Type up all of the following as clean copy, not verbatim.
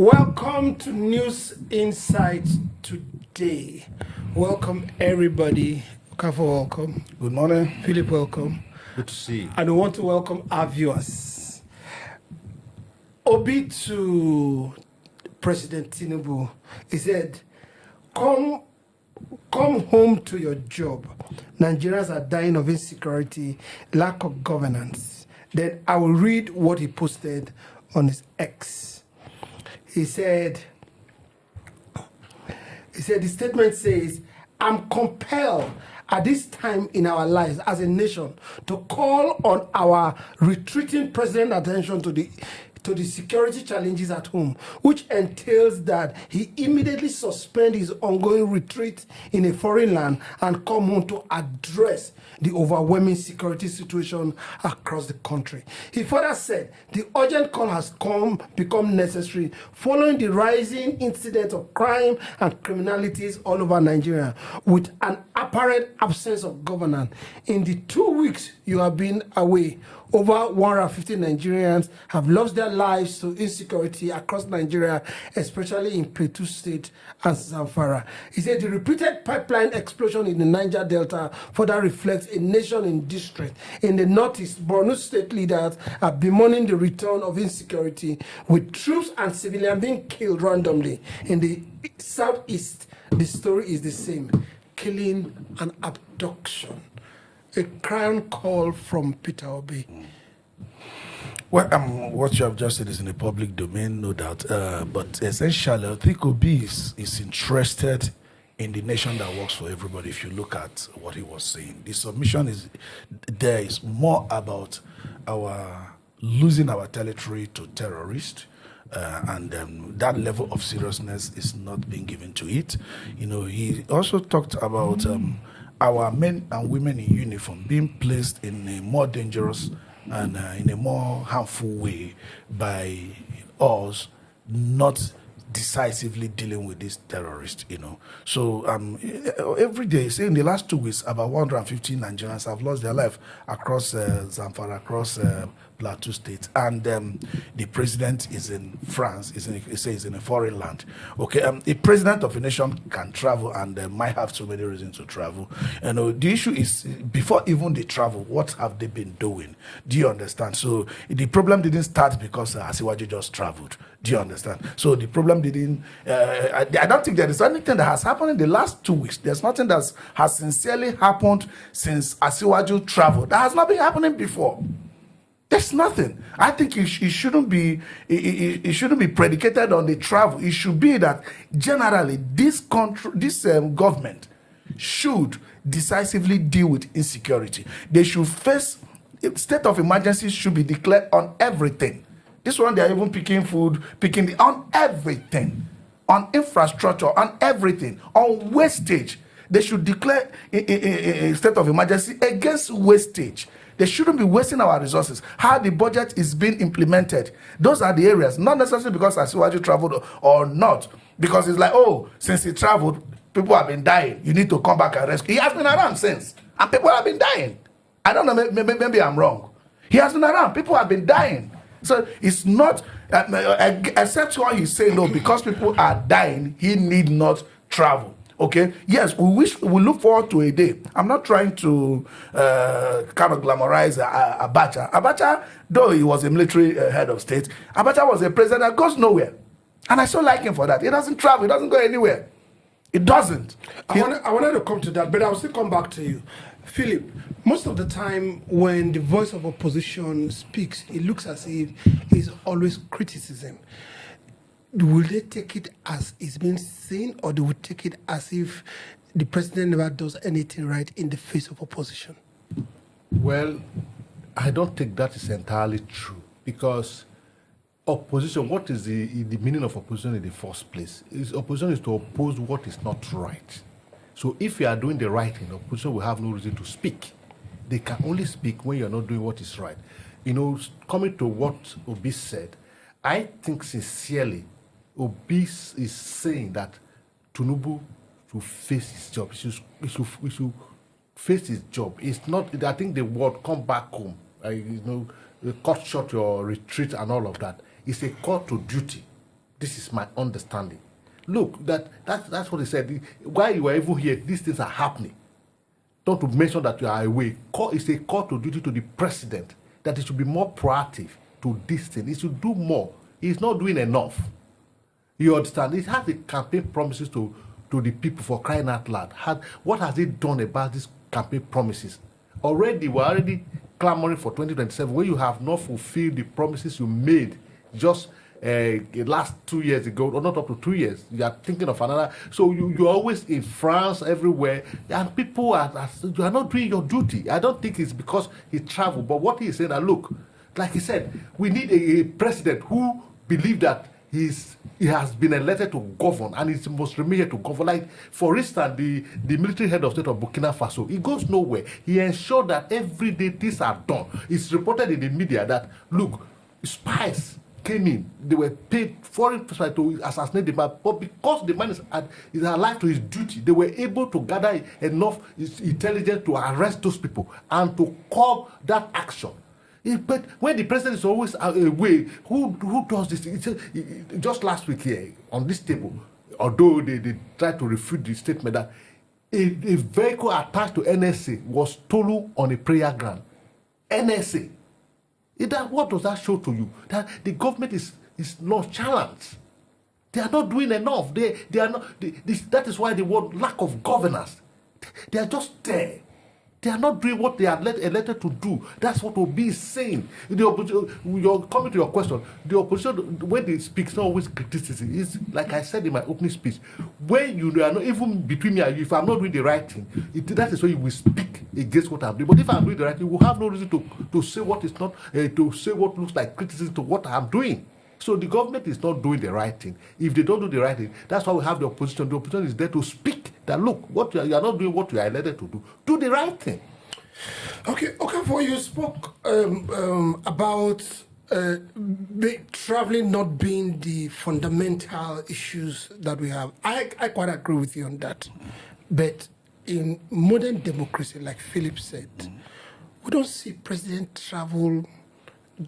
Welcome to News Insight today. Welcome everybody. Kafo, welcome. Good morning. Philip, welcome. Good to see you. And we want to welcome our viewers. Obi to President Tinubu. He said, come home to your job. Nigerians are dying of insecurity, lack of governance. Then I will read what he posted on his X. He said, the statement says, I'm compelled at this time in our lives as a nation to call on our retreating president attention to the security challenges at home, which entails that he immediately suspend his ongoing retreat in a foreign land and come home to address the overwhelming security situation across the country. He further said the urgent call has become necessary following the rising incidents of crime and criminalities all over Nigeria, with an apparent absence of governance. In the 2 weeks you have been away, over 150 Nigerians have lost their lives to insecurity across Nigeria, especially in Plateau State and Zamfara. He said the repeated pipeline explosion in the Niger Delta further reflects a nation in distress. In the northeast, Borno state leaders are bemoaning the return of insecurity, with troops and civilians being killed randomly. In the southeast, the story is the same: killing and abduction. A crown call from Peter Obi. Well, what you have just said is in the public domain, no doubt. But essentially, I think Obi is interested in the nation that works for everybody. If you look at what he was saying, the submission is more about our losing our territory to terrorists. And that level of seriousness is not being given to it. You know, he also talked about our men and women in uniform being placed in a more dangerous and in a more harmful way by us not decisively dealing with these terrorists, you know. So every day, say in the last 2 weeks, about 150 Nigerians have lost their life across Zamfara, across Plateau State, and the president is in France. He says he's in a foreign land. Okay, the president of a nation can travel and might have so many reasons to travel. You know, the issue is before even they travel, what have they been doing? Do you understand? So the problem didn't start because Asiwaju just traveled. Do you understand? So the problem didn't. I don't think there is anything that has happened in the last 2 weeks. There's nothing that has sincerely happened since Asiwaju traveled. That has not been happening before. There's nothing. I think it shouldn't be. It shouldn't be predicated on the travel. It should be that generally this country, this government, should decisively deal with insecurity. They should face state of emergency. Should be declared on everything. This one they are even picking food, on everything, on infrastructure, on everything, on wastage. They should declare a state of emergency against wastage. They shouldn't be wasting our resources. How the budget is being implemented. Those are the areas, not necessarily because Asiwaju traveled or not. Because it's like, oh, since he traveled, people have been dying. You need to come back and rescue. He has been around since, and people have been dying. I don't know, maybe I'm wrong. He has been around. People have been dying. So it's not, except when he say no, because people are dying, he need not travel. Okay. Yes, we look forward to a day. I'm not trying to kind of glamorize Abacha. Abacha, though he was a military head of state, Abacha was a president that goes nowhere, and I so like him for that. He doesn't travel. He doesn't go anywhere. It doesn't. I wanted to come to that, but I'll still come back to you, Philip. Most of the time, when the voice of opposition speaks, it looks as if it's always criticism. Will they take it as it's been seen, or do we take it as if the president never does anything right in the face of opposition? Well, I don't think that is entirely true, because opposition, what is the meaning of opposition in the first place? Opposition is to oppose what is not right. So if you are doing the right thing, opposition will have no reason to speak. They can only speak when you're not doing what is right. You know, coming to what Obi said, I think sincerely, Obi is saying that Tinubu should face his job. He should face his job. It's not, I think the word come back home, cut short your retreat and all of that. It's a call to duty. This is my understanding. Look, that's what he said. While you were even here, these things are happening. Don't to mention that you are away. It's a call to duty to the president that he should be more proactive to this thing. He should do more. He's not doing enough. You understand? He has the campaign promises to the people, for crying out loud. What has he done about these campaign promises? We're already clamoring for 2027, where you have not fulfilled the promises you made just last 2 years ago, or not up to 2 years. You are thinking of another. So you're always in France, everywhere, and people you are not doing your duty. I don't think it's because he traveled, but what he said, look, like he said, we need a president who believes that he has been elected to govern, and he must remain here to govern. Like, for instance, the military head of state of Burkina Faso, he goes nowhere. He ensured that every day things are done. It's reported in the media that, look, spies came in, they were paid foreign spies to assassinate the man, but because the man is alive to his duty, they were able to gather enough intelligence to arrest those people and to call that action. But when the president is always away, who does this? Just last week here on this table, although they tried to refute the statement that a vehicle attached to NSA was stolen on a prayer ground. NSA. What does that show to you? That the government is nonchalant. They are not doing enough. They are not. That is why the word lack of governance. They are just there. They are not doing what they are elected to do. That's what Obi is saying. You're coming to your question. The opposition, when they speak, it's not always criticism. It's like I said in my opening speech. When you are not, even between me and you, if I'm not doing the right thing, that is why you will speak against what I'm doing. But if I'm doing the right thing, you will have no reason to say what is not, to say what looks like criticism to what I'm doing. So the government is not doing the right thing. If they don't do the right thing, that's why we have the opposition. The opposition is there to speak that, look, what you are not doing what you are elected to do. Do the right thing. Okay, for you spoke about traveling not being the fundamental issues that we have. I quite agree with you on that. But in modern democracy, like Philip said, we don't see president travel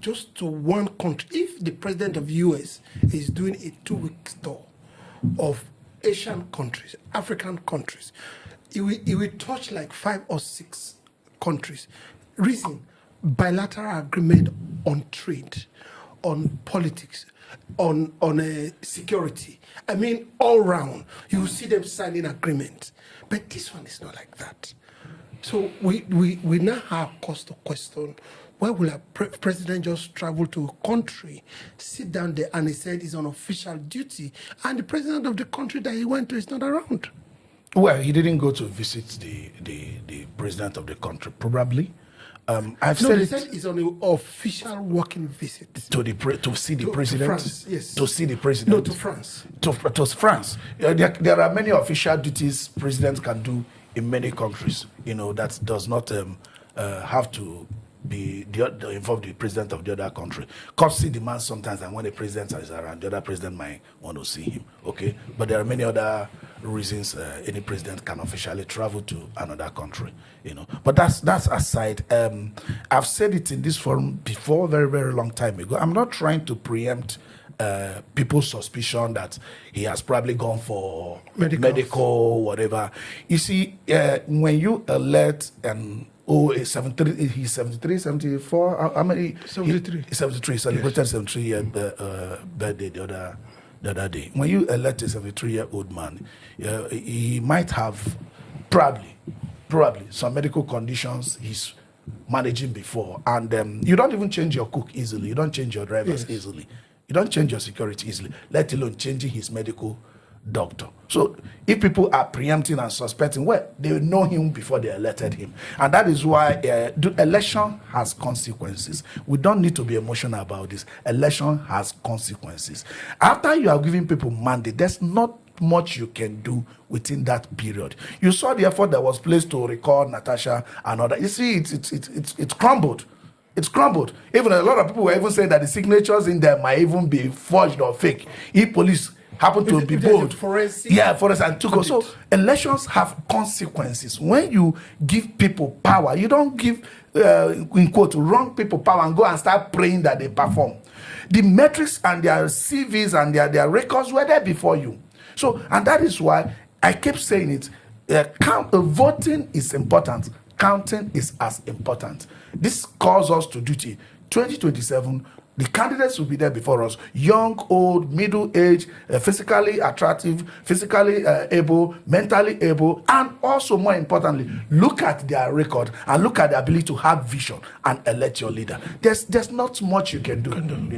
just to one country. If the president of US is doing a 2-week tour of Asian countries, African countries, he will touch like 5 or 6 countries. Reason, bilateral agreement on trade, on politics, on security. I mean, all round, you will see them signing agreements. But this one is not like that. So we now have cause to question, why will a president just travel to a country, sit down there, and he said he's on official duty, and the president of the country that he went to is not around? Well, he didn't go to visit the president of the country, probably. They said he's on an official working visit to see the president. To France, yes. To see the president. No, to France. To France. There are many official duties presidents can do in many countries. That does not have to be involve the president of the other country. Courtesy demands sometimes, and when the president is around, the other president might want to see him. Okay, but there are many other reasons any president can officially travel to another country. But that's aside. I've said it in this forum before, very, very long time ago. I'm not trying to preempt people's suspicion that he has probably gone for medical whatever. You see, when you elect an he's 73, he's 73, 74. How many? 73. He's 73. Celebrated 73-year birthday the other day. When you elect a 73-year-old man, he might have probably some medical conditions he's managing before, and you don't even change your cook easily. You don't change your drivers easily. You don't change your security easily, let alone changing his medical doctor. So if people are preempting and suspecting, well, they know him before they elected him. And that is why the election has consequences. We don't need to be emotional about this. Election has consequences. After you are giving people mandate, there's not much you can do within that period. You saw the effort that was placed to recall Natasha and other. You see, it's crumbled. It's crumbled. Even a lot of people were even saying that the signatures in there might even be forged or fake. If police happen to be bold, forensic and took us. So elections have consequences. When you give people power, you don't give in quote wrong people power and go and start praying that they perform. The metrics and their CVs and their records were there before you. So, and that is why I keep saying it. Voting is important. Counting is as important. This calls us to duty. 2027, the candidates will be there before us. Young, old, middle age, physically attractive, physically able, mentally able, and also more importantly, look at their record and look at their ability to have vision and elect your leader. There's not much you can do.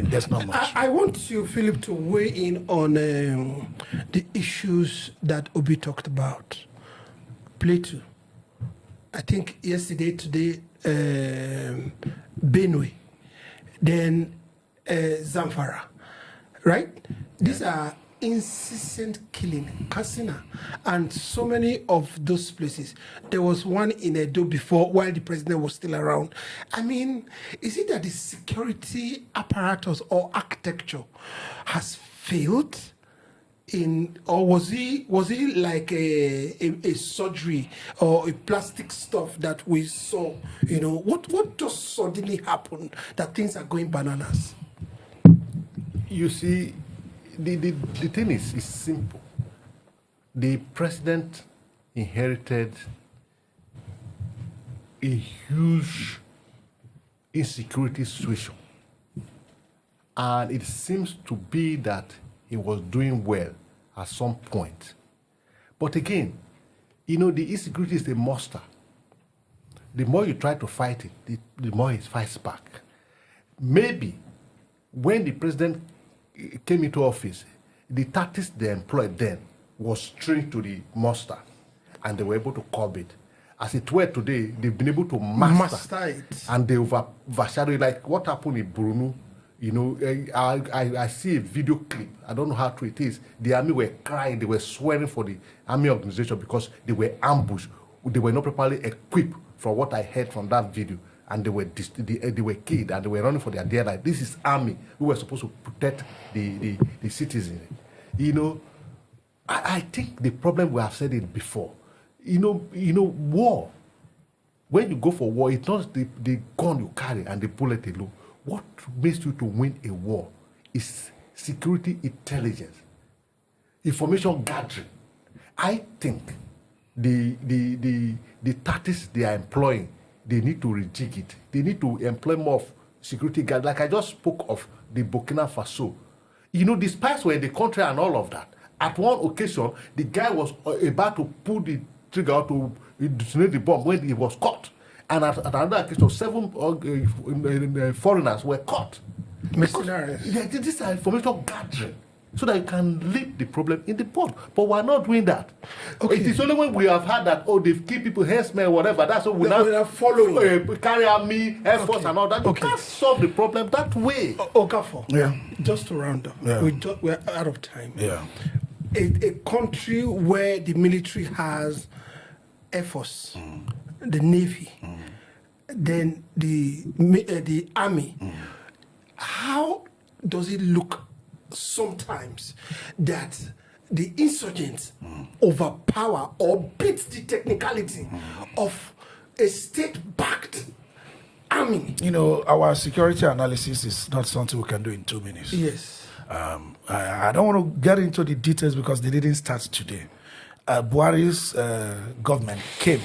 There's not much. I want you, Philip, to weigh in on the issues that Obi talked about. Plateau. I think yesterday, today, Benue, then Zamfara, right? These are incessant killing, Katsina, and so many of those places. There was one in Edo before, while the president was still around. I mean, is it that the security apparatus or architecture has failed? Or was he like a surgery or a plastic stuff that we saw? You know, what just suddenly happened that things are going bananas? You see, the thing is simple. The president inherited a huge insecurity situation, and it seems to be that he was doing well at some point. But again, you know, the insecurity is a monster. The more you try to fight it, the more it fights back. Maybe when the president came into office, the tactics they employed then was trained to the monster, and they were able to curb it. As it were today, they've been able to master it. And they overshadow it, like what happened in Bruno. You know, I see a video clip. I don't know how true it is. The army were crying. They were swearing for the army organization because they were ambushed. They were not properly equipped, from what I heard from that video. And they were killed, and they were running for their dear life. This is army who were supposed to protect the citizens. You know, I think the problem, we have said it before. You know, war. When you go for war, it's not the gun you carry and the bullet alone. What makes you to win a war is security intelligence, information gathering. I think the tactics they are employing, they need to rejig it. They need to employ more of security guard. Like I just spoke of the Burkina Faso. You know, the spies were in the country and all of that. At one occasion, the guy was about to pull the trigger to detonate the bomb when he was caught. And at another occasion, 7 foreigners were caught. Mercenaries. This is information gathering, so that you can lead the problem in the port. But we're not doing that. Okay. It is only when we have heard that, they've killed people, herdsmen, whatever, that's what we now follow carry army, Air Force, and all that. You Okay. can't solve the problem that way. Okafor, Yeah. just to round up, Yeah. we're out of time. Yeah. A country where the military has Air Force, the Navy, then the Army, how does it look sometimes that the insurgents overpower or beat the technicality of a state-backed army? You know, our security analysis is not something we can do in 2 minutes. Yes. I don't want to get into the details because they didn't start today. Buhari's government came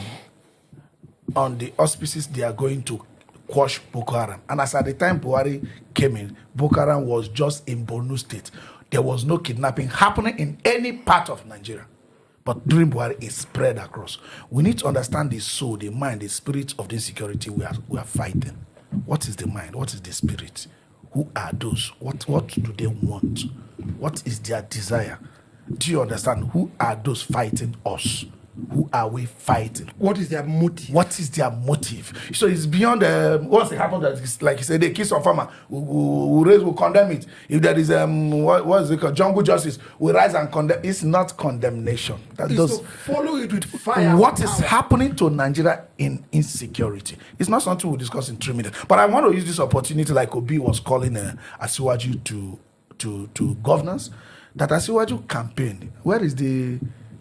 on the auspices they are going to quash Boko Haram. And as at the time Buhari came in, Boko Haram was just in Borno State. There was no kidnapping happening in any part of Nigeria. But during Buhari, it spread across. We need to understand the soul, the mind, the spirit of the insecurity we are fighting. What is the mind? What is the spirit? Who are those? What do they want? What is their desire? Do you understand? Who are those fighting us? Who are we fighting? What is their motive? What is their motive? So it's beyond once it happens, that it's like you said, they kill some farmer, we'll condemn it. If there is what is it called, jungle justice, we rise and condemn. It's not condemnation. That It's does to follow it with fire. what is power. happening to Nigeria in insecurity. It's not something we'll discuss in 3 minutes. But I want to use this opportunity, like Obi was calling Asiwaju to governance, that Asiwaju campaign. Where is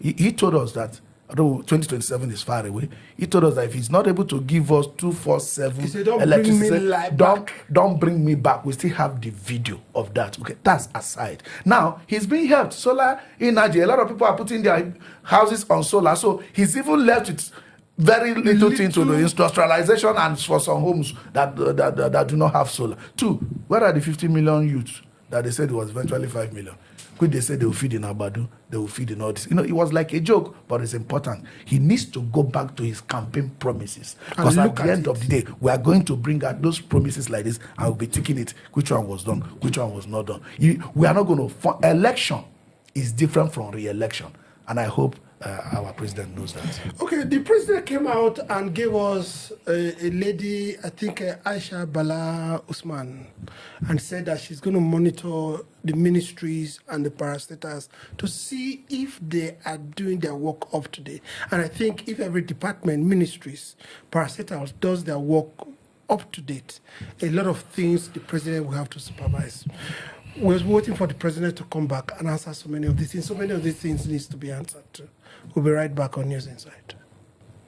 he told us that although 2027 is far away, he told us that if he's not able to give us 247 He said, "Don't bring electricity, me back." don't bring me back. We still have the video of that. Okay, that's aside. Now, he's being helped. Solar in Nigeria, a lot of people are putting their houses on solar. So he's even left with very little thing to do, industrialization, and for some homes that do not have solar. 2, where are the 50 million youths that they said it was eventually 5 million? Which they said they will feed in Abadu, they will feed in all this. It was like a joke, but it's important. He needs to go back to his campaign promises. Because at the end of the day, we are going to bring out those promises like this, and we'll be taking it. Which one was done? Which one was not done? We are not going to... Election is different from re-election. And I hope our president knows that. Okay, the president came out and gave us a lady, I think Aisha Bala Usman, and said that she's going to monitor the ministries and the parastatals to see if they are doing their work up to date. And I think if every department, ministries, parastatals does their work up to date, a lot of things the president will have to supervise. We're waiting for the president to come back and answer so many of these things. So many of these things needs to be answered too. We'll be right back on News Insight.